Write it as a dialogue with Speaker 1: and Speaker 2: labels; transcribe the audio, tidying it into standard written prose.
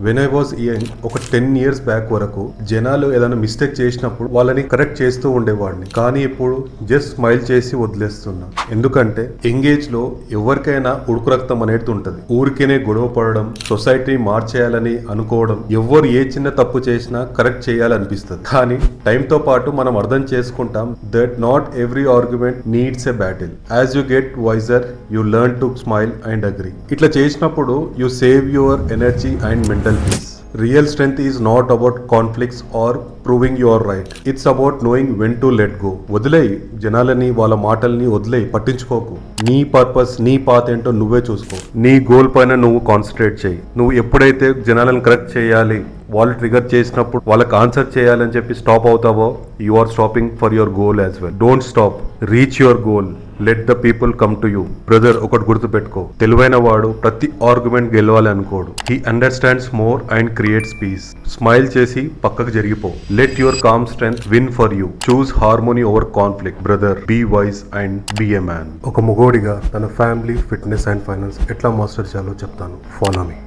Speaker 1: When I was young ఒక 10 years back వరకు జనాలు ఏదైనా మిస్టేక్ చేసినప్పుడు వాళ్ళని కరెక్ట్ చేస్తూ ఉండేవాడిని. కానీ ఇప్పుడు జస్ట్ స్మైల్ చేసి వదిలేస్తున్నా. ఎందుకంటే ఎంగేజ్ లో ఎవరికైనా ఉడుకు రక్తం అనేది ఉంటది. ఊరికేనే గొడవ పడడం, సొసైటీ మార్చేయాలని అనుకోవడం, ఎవ్వరు ఏ చిన్న తప్పు చేసినా కరెక్ట్ చేయాలనిపిస్తుంది. కానీ టైం తో పాటు మనం అర్థం చేసుకుంటాం that not every argument needs a battle. As you get wiser you learn to smile and agree. ఇట్లా చేసినప్పుడు you save your energy and mental peace. Real strength is not about conflicts or proving you are right. It's about knowing when to let go. వదిలేయి జనాలని, వాళ్ళ మాటల్ని వదిలేయి, పట్టించుకోకు. నీ purpose, నీ path ఏంటో నువ్వే చూసుకో. నీ గోల్ పైన నువ్వు కాన్సన్ట్రేట్ చేయి. నువ్వు ఎప్పుడైతే జనాలను కరెక్ట్ చేయాలి, వాళ్ళు ట్రిగర్ చేసినప్పుడు వాళ్ళకి ఆన్సర్ చేయాలని చెప్పి స్టాప్ అవుతావో, you are stopping for your goal as well. Don't stop, reach your goal. Let the people come to you. Brother, ఒకటి గుర్తుపెట్టుకో, తెలివైన వాడు ప్రతి ఆర్గ్యుమెంట్ గెలవాలి అనుకోడు. He understands more and creates peace. Smile చేసి పక్కకు జరిగిపో. Let your calm strength win for you. Choose harmony over conflict. Brother, be wise and be a man. ఒక మగోడిగా తన ఫ్యామిలీ, ఫిట్నెస్ అండ్ ఫైనాన్స్ ఎట్లా మాస్టర్ చేయాలో చెప్తాను. Follow me.